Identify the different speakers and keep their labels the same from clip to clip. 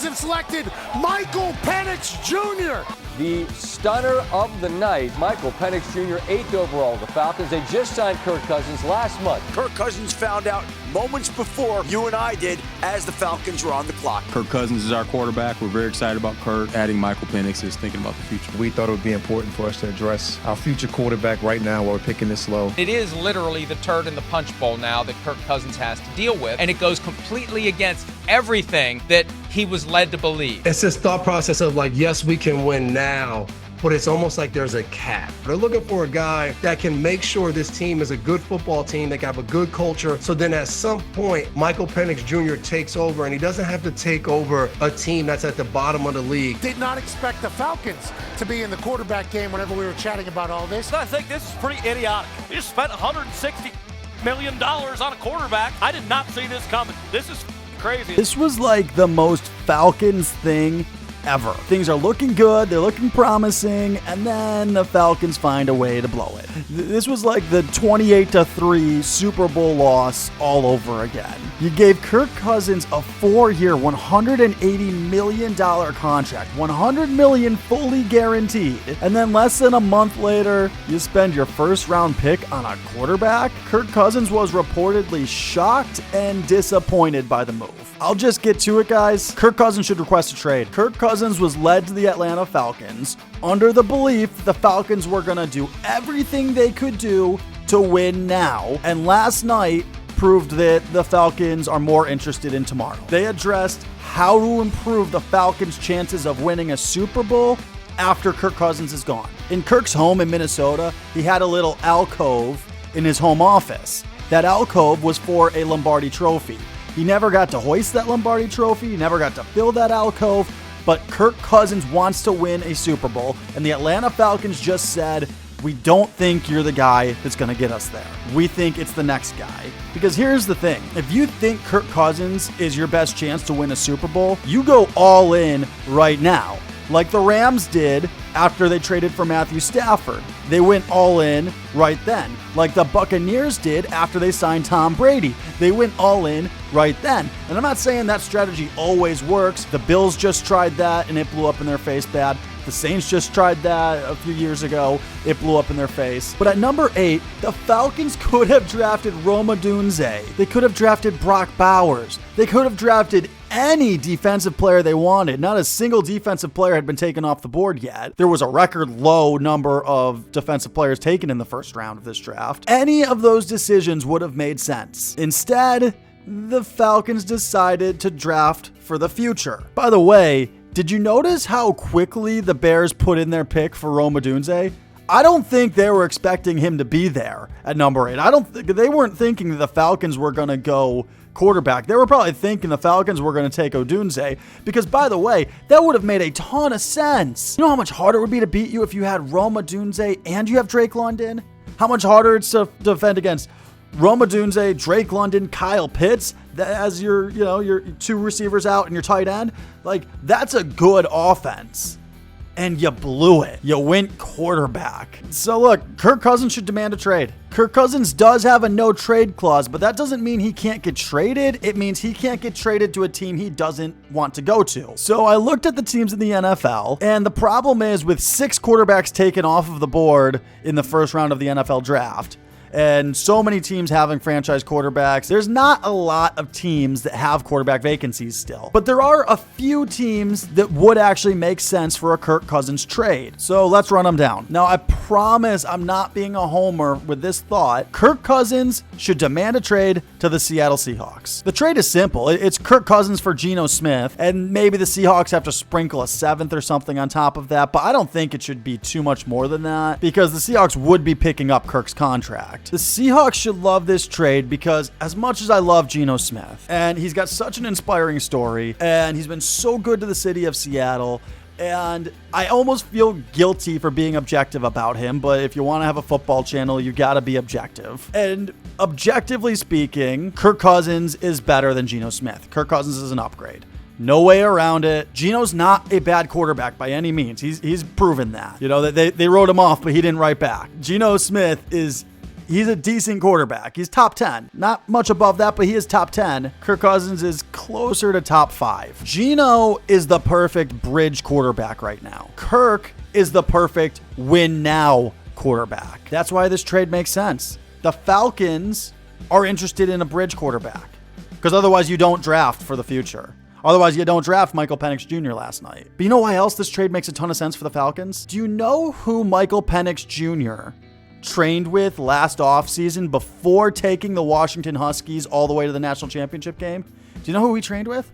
Speaker 1: Falcons have selected Michael Penix Jr.
Speaker 2: The stunner of the night, Michael Penix Jr., 8th overall. The Falcons, they just signed Kirk Cousins last month.
Speaker 3: Kirk Cousins found out moments before you and I did as the Falcons were on the clock.
Speaker 4: Kirk Cousins is our quarterback. We're very excited about Kirk. Adding Michael Penix is thinking about the future.
Speaker 5: We thought it would be important for us to address our future quarterback right now while we're picking this low.
Speaker 6: It is literally the turd in the punch bowl now that Kirk Cousins has to deal with, and it goes completely against everything that he was led to believe.
Speaker 7: It's this thought process of like, yes, we can win now, but it's almost like there's a cap. They're looking for a guy that can make sure this team is a good football team, they can have a good culture, so then at some point, Michael Penix Jr. takes over, and he doesn't have to take over a team that's at the bottom of the league.
Speaker 1: Did not expect the Falcons to be in the quarterback game whenever we were chatting about all this.
Speaker 8: I think this is pretty idiotic. You spent $160 million on a quarterback. I did not see this coming. This is crazy.
Speaker 9: This was like the most Falcons thing ever. Things are looking good, they're looking promising, and then the Falcons find a way to blow it. This was like the 28-3 Super Bowl loss all over again. You gave Kirk Cousins a 4-year, $180 million contract, $100 million fully guaranteed, and then less than a month later, you spend your first-round pick on a quarterback? Kirk Cousins was reportedly shocked and disappointed by the move. I'll just get to it, guys. Kirk Cousins should request a trade. Kirk Cousins was led to the Atlanta Falcons under the belief the Falcons were going to do everything they could do to win now. And last night proved that the Falcons are more interested in tomorrow. They addressed how to improve the Falcons' chances of winning a Super Bowl after Kirk Cousins is gone. In Kirk's home in Minnesota, he had a little alcove in his home office. That alcove was for a Lombardi trophy. He never got to hoist that Lombardi trophy. He never got to fill that alcove. But Kirk Cousins wants to win a Super Bowl. And the Atlanta Falcons just said, we don't think you're the guy that's going to get us there. We think it's the next guy. Because here's the thing. If you think Kirk Cousins is your best chance to win a Super Bowl, you go all in right now. Like the Rams did after they traded for Matthew Stafford. They went all in right then. Like the Buccaneers did after they signed Tom Brady. They went all in right then. And I'm not saying that strategy always works. The Bills just tried that and it blew up in their face bad. The Saints just tried that a few years ago. It blew up in their face. But at number 8, the Falcons could have drafted Rome Odunze. They could have drafted Brock Bowers. They could have drafted any defensive player they wanted. Not a single defensive player had been taken off the board yet. There was a record low number of defensive players taken in the first round of this draft. Any of those decisions would have made sense. Instead, the Falcons decided to draft for the future. By the way, did you notice how quickly the Bears put in their pick for Rome Odunze? I don't think they were expecting him to be there at number 8. They weren't thinking that the Falcons were going to go quarterback. They were probably thinking the Falcons were going to take Odunze because, by the way, that would have made a ton of sense. You know how much harder it would be to beat you if you had Rome Odunze and you have Drake London? How much harder it's to defend against Rome Odunze, Drake London, Kyle Pitts as your 2 receivers out and your tight end? Like, that's a good offense. And you blew it. You went quarterback. So look, Kirk Cousins should demand a trade. Kirk Cousins does have a no trade clause, but that doesn't mean he can't get traded. It means he can't get traded to a team he doesn't want to go to. So I looked at the teams in the NFL, and the problem is with 6 quarterbacks taken off of the board in the first round of the NFL draft, and so many teams having franchise quarterbacks, there's not a lot of teams that have quarterback vacancies still. But there are a few teams that would actually make sense for a Kirk Cousins trade. So let's run them down. Now, I promise I'm not being a homer with this thought. Kirk Cousins should demand a trade to the Seattle Seahawks. The trade is simple. It's Kirk Cousins for Geno Smith, and maybe the Seahawks have to sprinkle a 7th or something on top of that, but I don't think it should be too much more than that because the Seahawks would be picking up Kirk's contract. The Seahawks should love this trade because as much as I love Geno Smith, and he's got such an inspiring story, and he's been so good to the city of Seattle, and I almost feel guilty for being objective about him, but if you want to have a football channel, you got to be objective. And objectively speaking, Kirk Cousins is better than Geno Smith. Kirk Cousins is an upgrade. No way around it. Geno's not a bad quarterback by any means. He's proven that. You know, they wrote him off, but he didn't write back. Geno Smith is He's a decent quarterback. He's top 10. Not much above that, but he is top 10. Kirk Cousins is closer to top 5. Geno is the perfect bridge quarterback right now. Kirk is the perfect win now quarterback. That's why this trade makes sense. The Falcons are interested in a bridge quarterback because otherwise you don't draft for the future. Otherwise, you don't draft Michael Penix Jr. last night. But you know why else this trade makes a ton of sense for the Falcons? Do you know who Michael Penix Jr. trained with last offseason before taking the Washington Huskies all the way to the national championship game? Do you know who he trained with?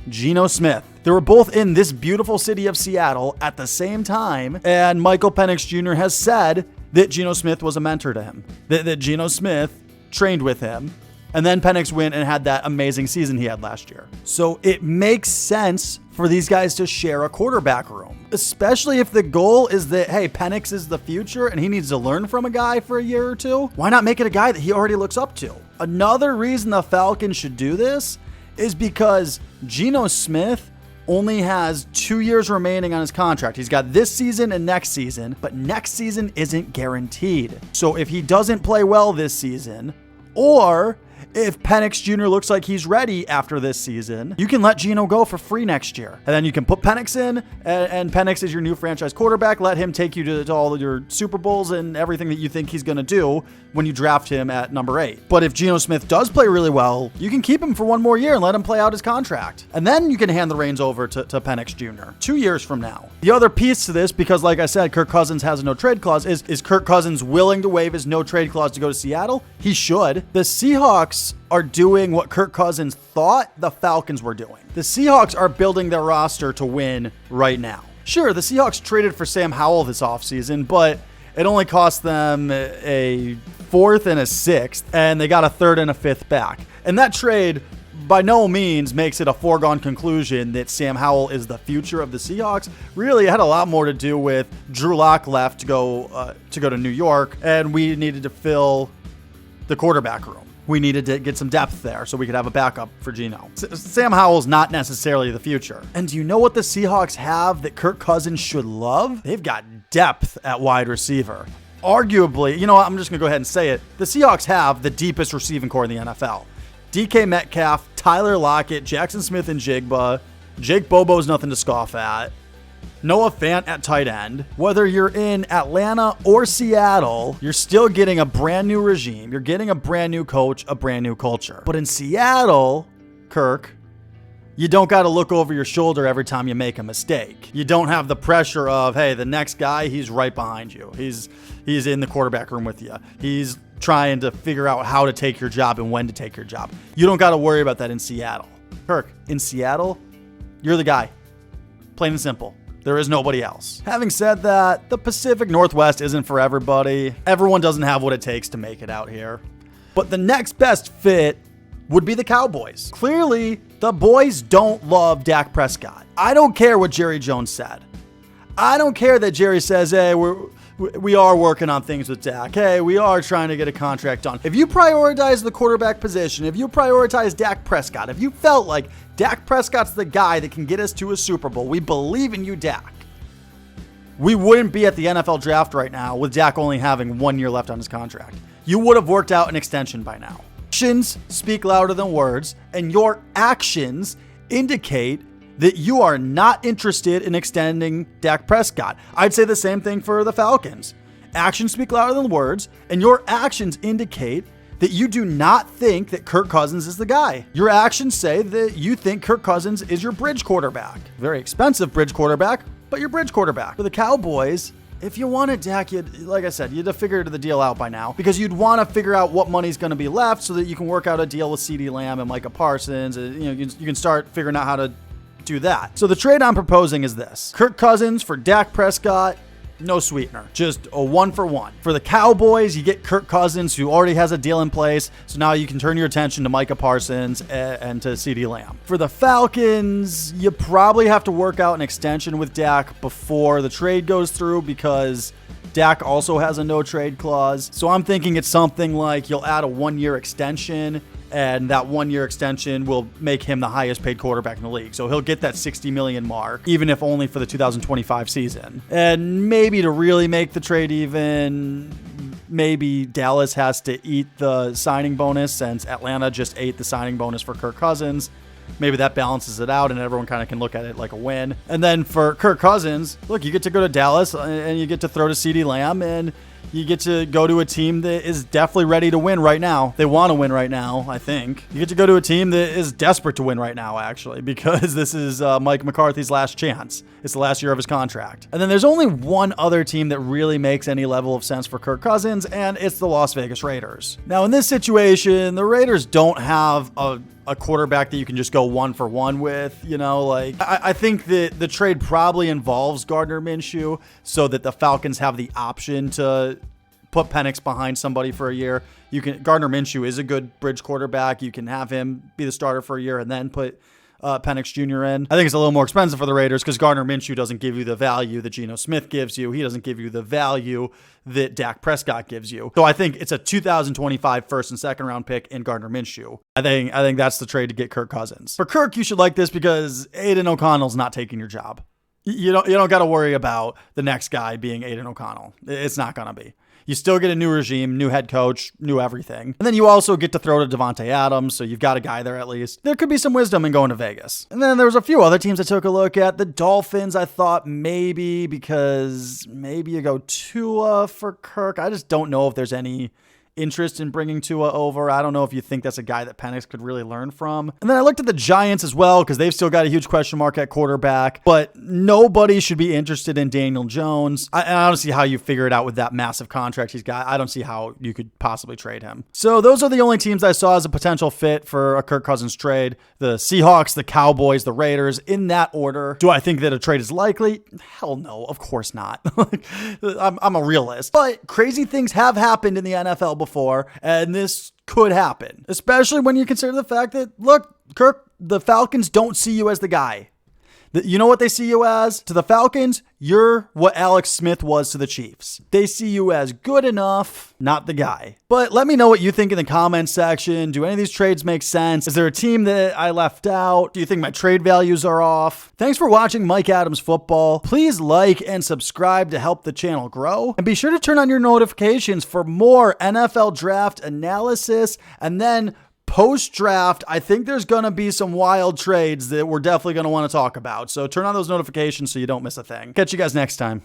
Speaker 9: Geno Smith. They were both in this beautiful city of Seattle at the same time, and Michael Penix Jr. has said that Geno Smith was a mentor to him, that Geno Smith trained with him, and then Penix went and had that amazing season he had last year. So it makes sense for these guys to share a quarterback room, especially if the goal is that, hey, Penix is the future and he needs to learn from a guy for a year or two. Why not make it a guy that he already looks up to? Another reason the Falcons should do this is because Geno Smith only has 2 years remaining on his contract. He's got this season and next season, but next season isn't guaranteed. So if he doesn't play well this season, or if Penix Jr. looks like he's ready after this season, you can let Geno go for free next year. And then you can put Penix in, and Penix is your new franchise quarterback. Let him take you to all of your Super Bowls and everything that you think he's going to do when you draft him at number 8. But if Geno Smith does play really well, you can keep him for one more year and let him play out his contract. And then you can hand the reins over to Penix Jr. 2 years from now. The other piece to this, because like I said, Kirk Cousins has a no-trade clause, is Kirk Cousins willing to waive his no-trade clause to go to Seattle? He should. The Seahawks are doing what Kirk Cousins thought the Falcons were doing. The Seahawks are building their roster to win right now. Sure, the Seahawks traded for Sam Howell this offseason, but it only cost them a 4th and a 6th, and they got a 3rd and a 5th back. And that trade by no means makes it a foregone conclusion that Sam Howell is the future of the Seahawks. Really, it had a lot more to do with Drew Lock left to go to New York, and we needed to fill the quarterback room. We needed to get some depth there so we could have a backup for Geno. Sam Howell's not necessarily the future. And do you know what the Seahawks have that Kirk Cousins should love? They've got depth at wide receiver. Arguably, you know what, I'm just going to go ahead and say it. The Seahawks have the deepest receiving core in the NFL. DK Metcalf, Tyler Lockett, Jackson Smith and Jigba. Jake Bobo's nothing to scoff at. Noah Fant at tight end. Whether you're in Atlanta or Seattle, you're still getting a brand new regime. You're getting a brand new coach, a brand new culture. But in Seattle, Kirk, you don't got to look over your shoulder every time you make a mistake. You don't have the pressure of, hey, the next guy, he's right behind you. He's in the quarterback room with you. He's trying to figure out how to take your job and when to take your job. You don't got to worry about that in Seattle. Kirk, in Seattle, you're the guy. Plain and simple. There is nobody else. Having said that, the Pacific Northwest isn't for everybody. Everyone doesn't have what it takes to make it out here. But the next best fit would be the Cowboys. Clearly, the boys don't love Dak Prescott. I don't care what Jerry Jones said. I don't care that Jerry says, hey, we are working on things with Dak. Hey, we are trying to get a contract done. If you prioritize the quarterback position, if you prioritize Dak Prescott, if you felt like Dak Prescott's the guy that can get us to a Super Bowl, we believe in you, Dak, we wouldn't be at the NFL draft right now with Dak only having 1 year left on his contract. You would have worked out an extension by now. Actions speak louder than words, and your actions indicate that you are not interested in extending Dak Prescott. I'd say the same thing for the Falcons. Actions speak louder than words, and your actions indicate that you do not think that Kirk Cousins is the guy. Your actions say that you think Kirk Cousins is your bridge quarterback. Very expensive bridge quarterback, but your bridge quarterback. For the Cowboys, if you wanted Dak, like I said, you'd have figured the deal out by now because you'd want to figure out what money's going to be left so that you can work out a deal with CeeDee Lamb and Micah Parsons. You can start figuring out how to do that. So the trade I'm proposing is this. Kirk Cousins for Dak Prescott, no sweetener. Just a 1-for-1. For the Cowboys, you get Kirk Cousins, who already has a deal in place. So now you can turn your attention to Micah Parsons and to CeeDee Lamb. For the Falcons, you probably have to work out an extension with Dak before the trade goes through because Dak also has a no-trade clause. So I'm thinking it's something like you'll add a 1-year extension, and that 1-year extension will make him the highest paid quarterback in the league. So he'll get that $60 million mark, even if only for the 2025 season. And maybe to really make the trade even, maybe Dallas has to eat the signing bonus since Atlanta just ate the signing bonus for Kirk Cousins. Maybe that balances it out and everyone kind of can look at it like a win. And then for Kirk Cousins, look, you get to go to Dallas and you get to throw to CeeDee Lamb and you get to go to a team that is definitely ready to win right now. They want to win right now, I think. You get to go to a team that is desperate to win right now, actually, because this is Mike McCarthy's last chance. It's the last year of his contract. And then there's only one other team that really makes any level of sense for Kirk Cousins, and it's the Las Vegas Raiders. Now, in this situation, the Raiders don't have a quarterback that you can just go 1-for-1 with, I think that the trade probably involves Gardner Minshew so that the Falcons have the option to put Penix behind somebody for a year. Gardner Minshew is a good bridge quarterback. You can have him be the starter for a year and then put Penix Jr. in. I think it's a little more expensive for the Raiders because Gardner Minshew doesn't give you the value that Geno Smith gives you. He doesn't give you the value that Dak Prescott gives you. So I think it's a 2025 first and second round pick in Gardner Minshew. I think that's the trade to get Kirk Cousins. For Kirk, you should like this because Aiden O'Connell's not taking your job. You don't got to worry about the next guy being Aiden O'Connell. It's not going to be. You still get a new regime, new head coach, new everything. And then you also get to throw to Devontae Adams, so you've got a guy there at least. There could be some wisdom in going to Vegas. And then there was a few other teams I took a look at. The Dolphins, I thought maybe because maybe you go Tua for Kirk. I just don't know if there's any interest in bringing Tua over. I don't know if you think that's a guy that Penix could really learn from. And then I looked at the Giants as well because they've still got a huge question mark at quarterback, but nobody should be interested in Daniel Jones. I don't see how you figure it out with that massive contract he's got. I don't see how you could possibly trade him. So those are the only teams I saw as a potential fit for a Kirk Cousins trade. The Seahawks, the Cowboys, the Raiders, in that order. Do I think that a trade is likely? Hell no, of course not. I'm a realist. But crazy things have happened in the NFL before, and this could happen, especially when you consider the fact that, look, Kirk, the Falcons don't see you as the guy. You know what they see you as? To the Falcons, you're what Alex Smith was to the Chiefs. They see you as good enough, not the guy. But let me know what you think in the comments section. Do any of these trades make sense? Is there a team that I left out? Do you think my trade values are off? Thanks for watching Mike Adams Football. Please like and subscribe to help the channel grow. And be sure to turn on your notifications for more NFL draft analysis. And then post-draft, I think there's going to be some wild trades that we're definitely going to want to talk about. So turn on those notifications so you don't miss a thing. Catch you guys next time.